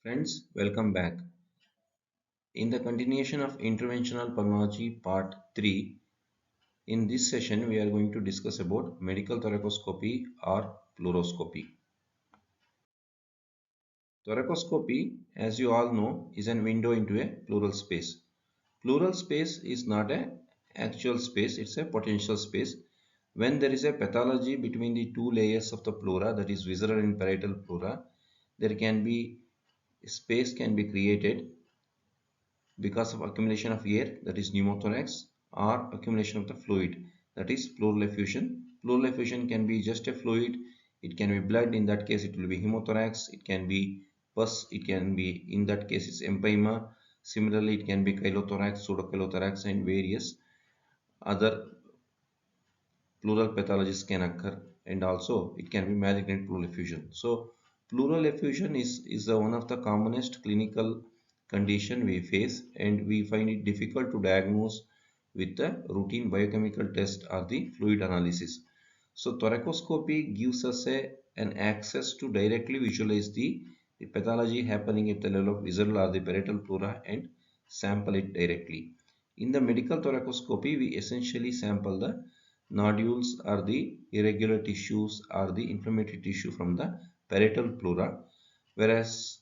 Friends, welcome back. In the continuation of Interventional Pulmonology Part 3, in this session we are going to discuss about medical thoracoscopy or fluoroscopy. Thoracoscopy, as you all know, is an window into a pleural space. Pleural space is not an actual space, it's a potential space. When there is a pathology between the two layers of the pleura, that is visceral and parietal pleura, there can be space can be created because of accumulation of air, that is pneumothorax, or accumulation of the fluid, that is pleural effusion. Pleural effusion can be just a fluid, it can be blood, in that case it will be hemothorax, it can be pus, it can be, in that case it's empyema. Similarly, it can be chylothorax, pseudocylothorax, and various other pleural pathologies can occur, and also it can be malignant pleural effusion. So pleural effusion is one of the commonest clinical condition we face, and we find it difficult to diagnose with the routine biochemical test or the fluid analysis. So thoracoscopy gives us an access to directly visualize the pathology happening at the level of visceral or the parietal pleura and sample it directly. In the medical thoracoscopy, we essentially sample the nodules or the irregular tissues or the inflammatory tissue from the parietal pleura, whereas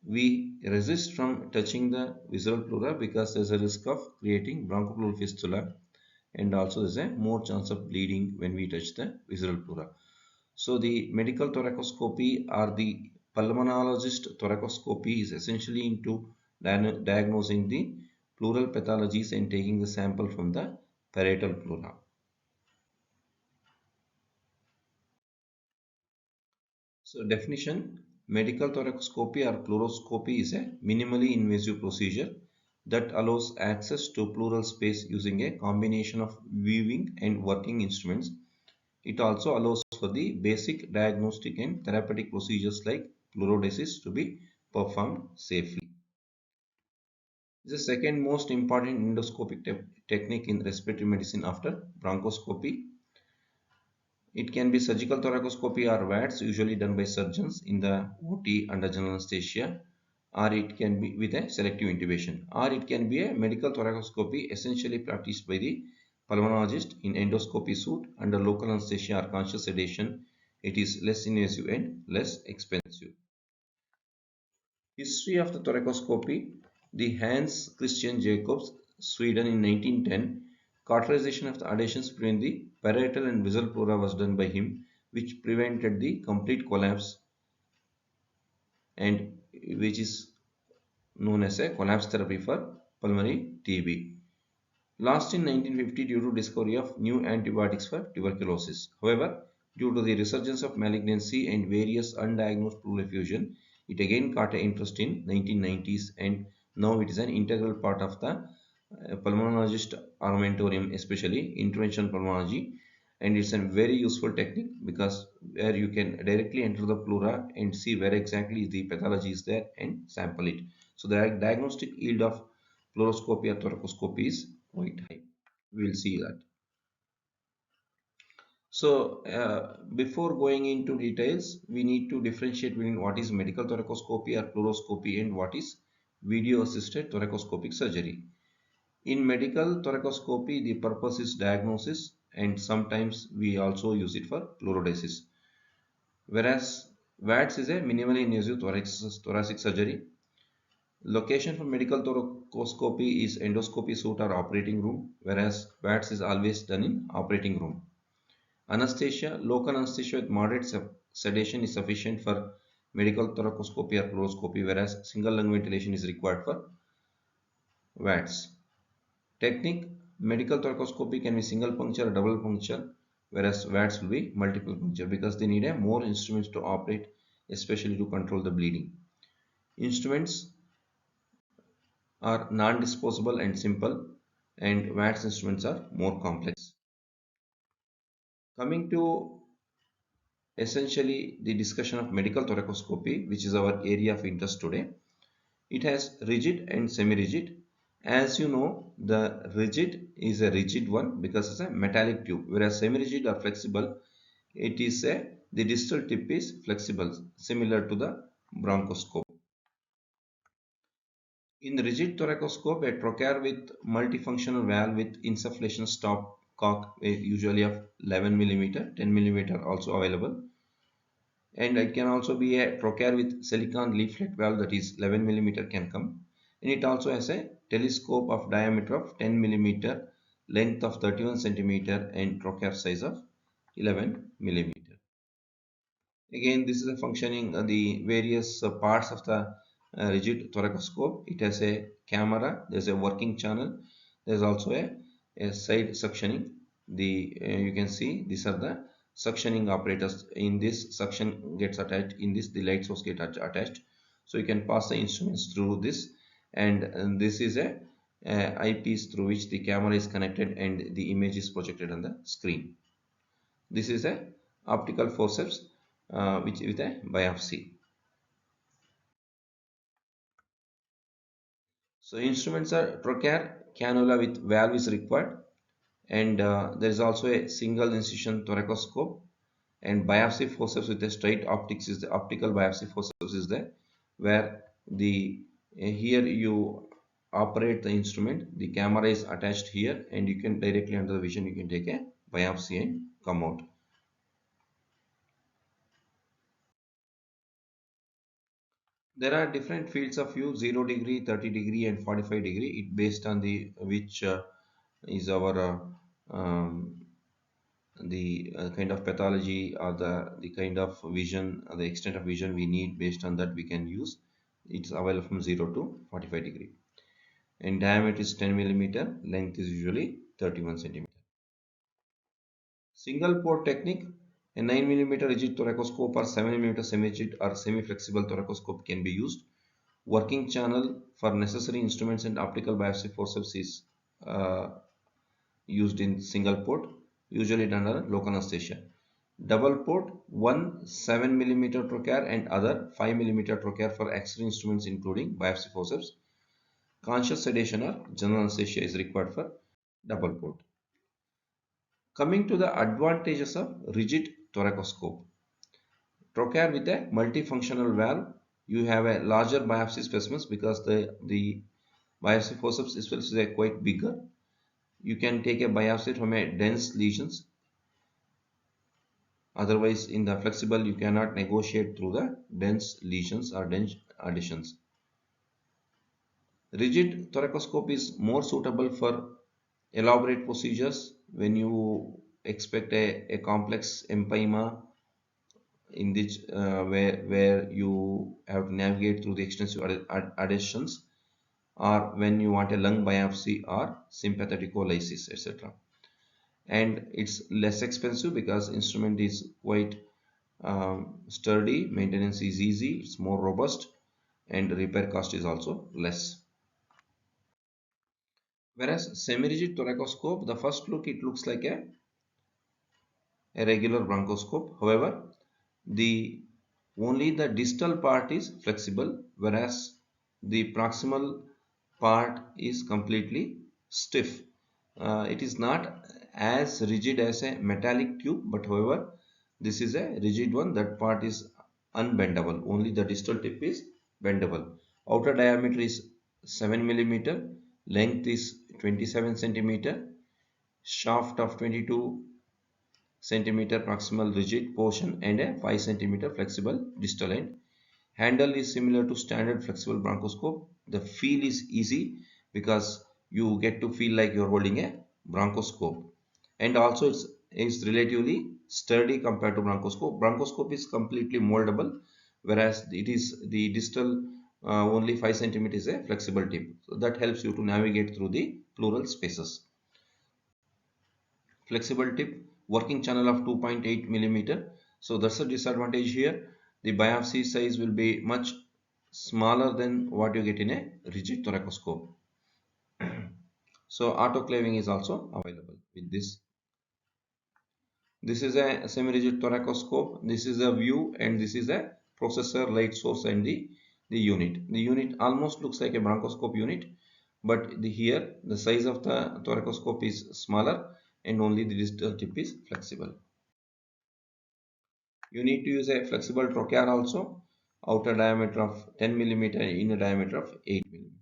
we resist from touching the visceral pleura because there is a risk of creating bronchopleural fistula, and also there is a more chance of bleeding when we touch the visceral pleura. So the medical thoracoscopy or the pulmonologist thoracoscopy is essentially into diagnosing the pleural pathologies and taking the sample from the parietal pleura. So definition: medical thoracoscopy or fluoroscopy is a minimally invasive procedure that allows access to pleural space using a combination of viewing and working instruments. It also allows for the basic diagnostic and therapeutic procedures like pleurodesis to be performed safely. The second most important endoscopic technique in respiratory medicine after bronchoscopy. It can be surgical thoracoscopy or VATS, usually done by surgeons in the OT under general anesthesia, or it can be with a selective intubation, or it can be a medical thoracoscopy essentially practiced by the pulmonologist in endoscopy suite under local anesthesia or conscious sedation. It is less invasive and less expensive. History of the thoracoscopy: the Hans Christian Jacobs, Sweden in 1910, cauterization of the adhesions between the parietal and visceral pleura was done by him, which prevented the complete collapse, and which is known as a collapse therapy for pulmonary TB. Lost in 1950 due to discovery of new antibiotics for tuberculosis. However, due to the resurgence of malignancy and various undiagnosed pleural effusion, it again caught an interest in 1990s, and now it is an integral part of the pulmonologist armamentarium, especially interventional pulmonology, and it's a very useful technique because where you can directly enter the pleura and see where exactly the pathology is there and sample it. So the diagnostic yield of fluoroscopy or thoracoscopy is quite high. We will see that. So before going into details, we need to differentiate between what is medical thoracoscopy or fluoroscopy and what is video assisted thoracoscopic surgery. In medical thoracoscopy, the purpose is diagnosis, and sometimes we also use it for fluorodesis. Whereas VATS is a minimally invasive thoracic surgery. Location for medical thoracoscopy is endoscopy suite or operating room, whereas VATS is always done in operating room. Anesthesia: local anesthesia with moderate sedation is sufficient for medical thoracoscopy or fluoroscopy, whereas single lung ventilation is required for VATS. Technique: medical thoracoscopy can be single puncture or double puncture, whereas VATS will be multiple puncture because they need a more instruments to operate, especially to control the bleeding. Instruments are non-disposable and simple, and VATS instruments are more complex. Coming to essentially the discussion of medical thoracoscopy, which is our area of interest today. It has rigid and semi-rigid. As you know, the rigid is a rigid one because it's a metallic tube, whereas semi-rigid or flexible, it is the distal tip is flexible, similar to the bronchoscope. In rigid thoracoscope, a trocar with multifunctional valve with insufflation stopcock, usually of 11 millimeter, 10 millimeter also available. And it can also be a trocar with silicon leaflet valve, that is 11 millimeter can come. And it also has a telescope of diameter of 10 millimeter, length of 31 centimeter, and trocar size of 11 millimeter. Again, this is a functioning the various parts of the rigid thoracoscope. It has a camera, there's a working channel, there's also a side suctioning. You can see these are the suctioning operators. In this, suction gets attached. In this, the light source get attached. So you can pass the instruments through this, and this is a eyepiece through which the camera is connected and the image is projected on the screen. This is a optical forceps which with a biopsy. So instruments are trocar, cannula with valve is required, and there is also a single incision thoracoscope, and biopsy forceps with a straight optics is the optical biopsy forceps is there, where the here you operate the instrument, the camera is attached here, and you can directly under the vision you can take a biopsy and come out. There are different fields of view: 0 degree, 30 degree, and 45 degree. It based on the which is our the kind of pathology or the kind of vision, the extent of vision we need. Based on that we can use. It's available from 0 to 45 degree. And diameter is 10 millimeter. Length is usually 31 centimeter. Single port technique. A 9 millimeter rigid thoracoscope or 7 millimeter semi-rigid or semi-flexible thoracoscope can be used. Working channel for necessary instruments and optical biopsy forceps is uh, used in single port, usually done under local anesthesia. Double port, one 7 millimeter trocar and other 5 millimeter trocar for X-ray instruments including biopsy forceps. Conscious sedation or general anesthesia is required for double port. Coming to the advantages of rigid thoracoscope. Trocar with a multifunctional valve, you have a larger biopsy specimens because the biopsy forceps is quite bigger. You can take a biopsy from a dense lesions. Otherwise, in the flexible, you cannot negotiate through the dense lesions or dense additions. Rigid thoracoscope is more suitable for elaborate procedures when you expect a complex empyema in which where you have to navigate through the extensive adhesions, or when you want a lung biopsy or sympatheticolysis, etc. And it's less expensive because instrument is quite sturdy, maintenance is easy, it's more robust, and repair cost is also less. Whereas semi-rigid thoracoscope, the first look it looks like a regular bronchoscope. However, the only the distal part is flexible, whereas the proximal part is completely stiff. It is not as rigid as a metallic tube, but however, this is a rigid one. That part is unbendable. Only the distal tip is bendable. Outer diameter is 7 millimeter. Length is 27 centimeter. Shaft of 22 centimeter proximal rigid portion and a 5 centimeter flexible distal end. Handle is similar to standard flexible bronchoscope. The feel is easy because you get to feel like you're holding a bronchoscope, and also it's relatively sturdy compared to bronchoscope. Bronchoscope is completely moldable, whereas it is the distal only 5 centimeters is a flexible tip. So that helps you to navigate through the pleural spaces. Flexible tip, working channel of 2.8 millimeter. So that's a disadvantage here. The biopsy size will be much smaller than what you get in a rigid thoracoscope. So autoclaving is also available with this. This is a semi-rigid thoracoscope. This is a view, and this is a processor, light source, and the unit. The unit almost looks like a bronchoscope unit, but here the size of the thoracoscope is smaller and only the distal tip is flexible. You need to use a flexible trocar also, outer diameter of 10 millimeter, inner diameter of 8 millimeter.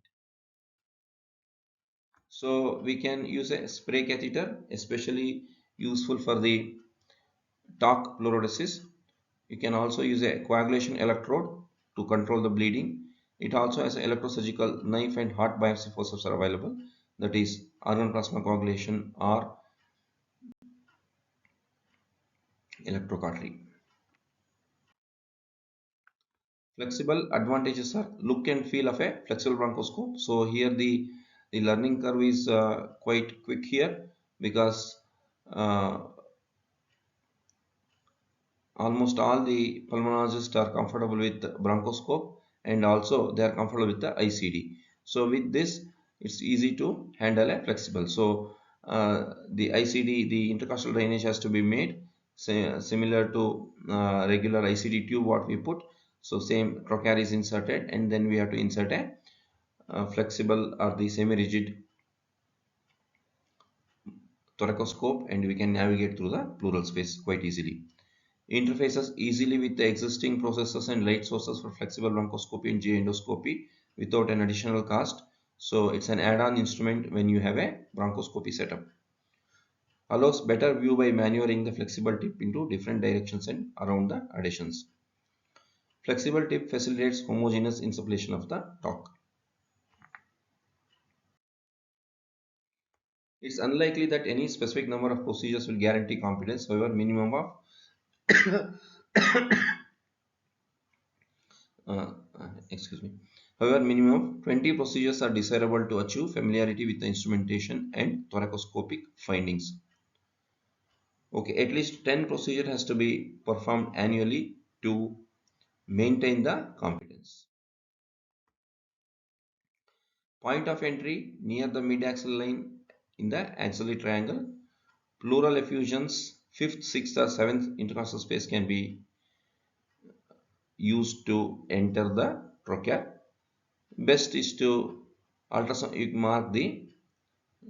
So we can use a spray catheter, especially useful for the talc fluorodesis. You can also use a coagulation electrode to control the bleeding. It also has an electrosurgical knife and heart biopsy forceps are available. That is organ plasma coagulation or electrocautery. Flexible advantages are look and feel of a flexible bronchoscope. So here the learning curve is quite quick here because uh, almost all the pulmonologists are comfortable with bronchoscope and also they are comfortable with the ICD. So with this, it's easy to handle a flexible. So the ICD, the intercostal drainage has to be made similar to regular ICD tube what we put. So same trocar is inserted and then we have to insert a flexible or the semi-rigid thoracoscope and we can navigate through the pleural space quite easily. Interfaces easily with the existing processors and light sources for flexible bronchoscopy and GI endoscopy without an additional cost. So it's an add-on instrument when you have a bronchoscopy setup. Allows better view by maneuvering the flexible tip into different directions and around the adhesions. Flexible tip facilitates homogeneous insufflation of the torque. It's unlikely that any specific number of procedures will guarantee competence. However, minimum of uh, excuse me. However, minimum 20 procedures are desirable to achieve familiarity with the instrumentation and thoracoscopic findings. Okay, at least 10 procedure has to be performed annually to maintain the competence. Point of entry near the mid-axil line in the axillary triangle. Pleural effusions, 5th, 6th or 7th intercostal space can be used to enter the trochanter. Best is to ultrasound, you mark the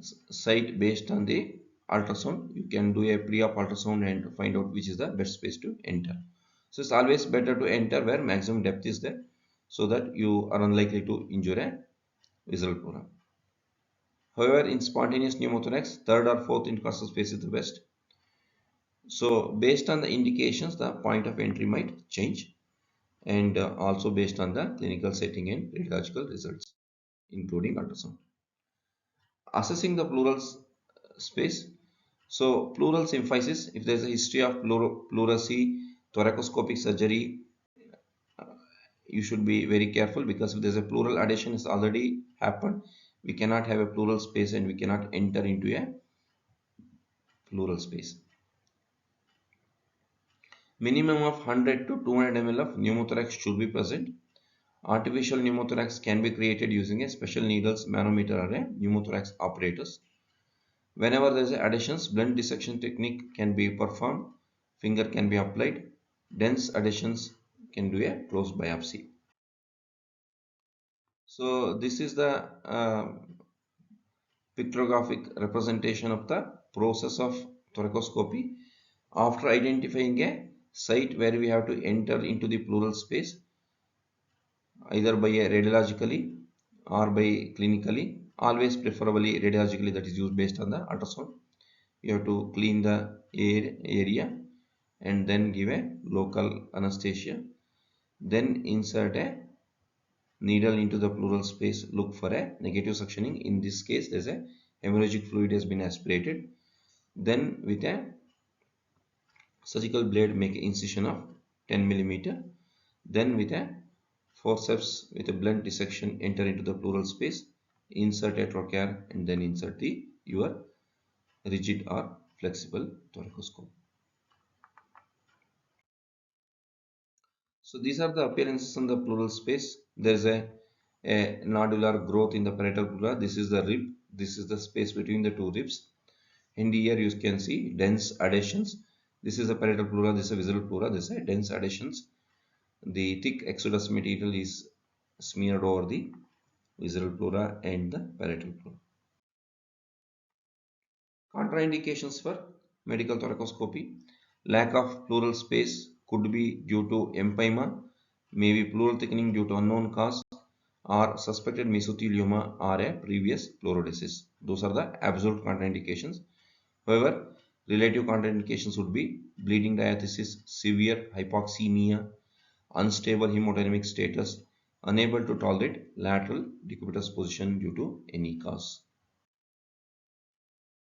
site based on the ultrasound. You can do a pre-op ultrasound and find out which is the best space to enter. So it's always better to enter where maximum depth is there so that you are unlikely to injure a visceral pleura. However, in spontaneous pneumothorax, third or fourth intercostal space is the best. So based on the indications, the point of entry might change and also based on the clinical setting and radiological results, including ultrasound. Assessing the pleural space. So pleural symphysis, if there is a history of pleurisy, thoracoscopic surgery, you should be very careful because if there is a pleural adhesion has already happened, we cannot have a pleural space and we cannot enter into a pleural space. Minimum of 100 to 200 ml of pneumothorax should be present. Artificial pneumothorax can be created using a special needles, manometer or a pneumothorax apparatus. Whenever there is adhesions, blunt dissection technique can be performed. Finger can be applied. Dense adhesions can do a closed biopsy. So this is the pictographic representation of the process of thoracoscopy. After identifying a site where we have to enter into the pleural space, either by a radiologically or by clinically, always preferably radiologically, that is used based on the ultrasound. You have to clean the area and then give a local anesthesia. Then insert a needle into the pleural space. Look for a negative suctioning. In this case, there's a hemorrhagic fluid has been aspirated. Then with a surgical blade, make an incision of 10 millimeter. Then with a forceps with a blunt dissection, enter into the pleural space. Insert a trocar and then insert your rigid or flexible thoracoscope. So these are the appearances in the pleural space. There is a nodular growth in the parietal pleura. This is the rib. This is the space between the two ribs. And here you can see dense adhesions. This is the parietal pleura. This is a visceral pleura. This is a dense adhesions. The thick exodus material is smeared over the visceral pleura and the parietal pleura. Contraindications for medical thoracoscopy. Lack of pleural space could be due to empyema, maybe pleural thickening due to unknown cause, or suspected mesothelioma or a previous pleurodesis. Those are the absolute contraindications. However, relative contraindications would be bleeding diathesis, severe hypoxemia, unstable hemodynamic status, unable to tolerate lateral decubitus position due to any cause.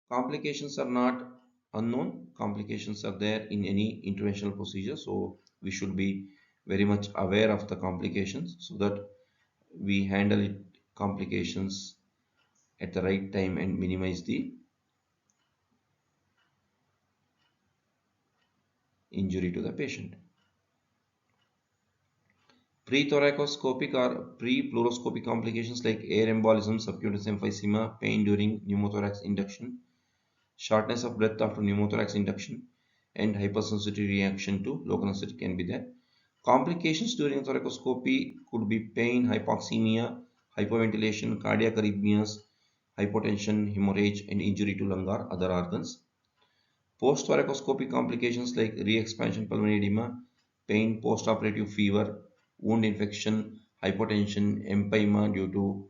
Complications are not unknown. Complications are there in any interventional procedure. So we should be very much aware of the complications so that we handle it complications at the right time and minimize the injury to the patient. Pre-thoracoscopic or pre-pleuroscopic complications like air embolism, subcutaneous emphysema, pain during pneumothorax induction, shortness of breath after pneumothorax induction, and hypersensitivity reaction to local anesthetic can be there. Complications during thoracoscopy could be pain, hypoxemia, hypoventilation, cardiac arrhythmias, hypotension, hemorrhage, and injury to lung or other organs. Post-thoracoscopic complications like re-expansion pulmonary edema, pain, post-operative fever, wound infection, hypotension, empyema due to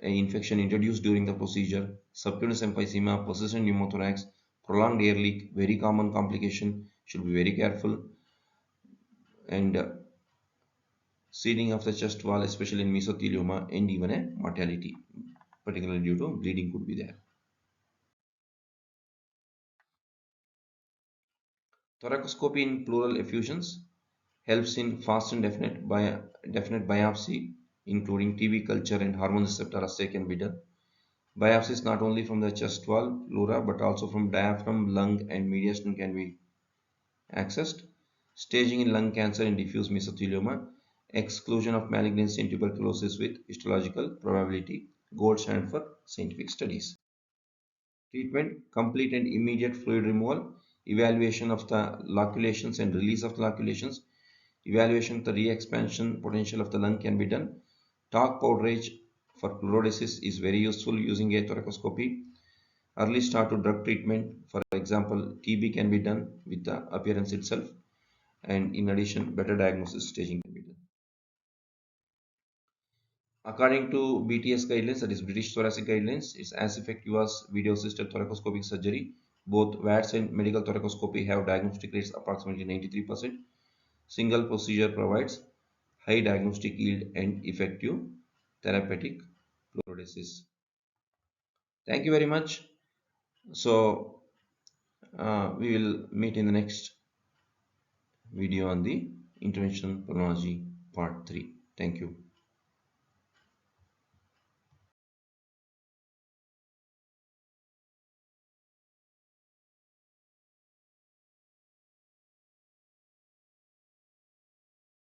an infection introduced during the procedure, subcutaneous emphysema, persistent pneumothorax, prolonged air leak, very common complication, should be very careful, and seeding of the chest wall, especially in mesothelioma, and even a mortality, particularly due to bleeding could be there. Thoracoscopy in pleural effusions helps in fast and definite biopsy, including TB culture and hormone receptor assay can be done. Biopsies not only from the chest wall, pleura, but also from diaphragm, lung, and mediastinum can be accessed. Staging in lung cancer and diffuse mesothelioma, exclusion of malignancy and tuberculosis with histological probability, gold standard for scientific studies. Treatment, complete and immediate fluid removal, evaluation of the loculations and release of the loculations, evaluation of the re-expansion potential of the lung can be done. Talc powderage for pleurodesis is very useful using a thoracoscopy. Early start to drug treatment, for example, TB can be done with the appearance itself, and in addition, better diagnosis staging can be done. According to BTS guidelines, that is British Thoracic Guidelines, it's as effective as video-assisted thoracoscopic surgery. Both VATS and medical thoracoscopy have diagnostic rates approximately 93%. Single procedure provides high diagnostic yield and effective therapeutic pleurodesis. Thank you very much. So we will meet in the next video on the interventional pulmonology part 3. Thank you.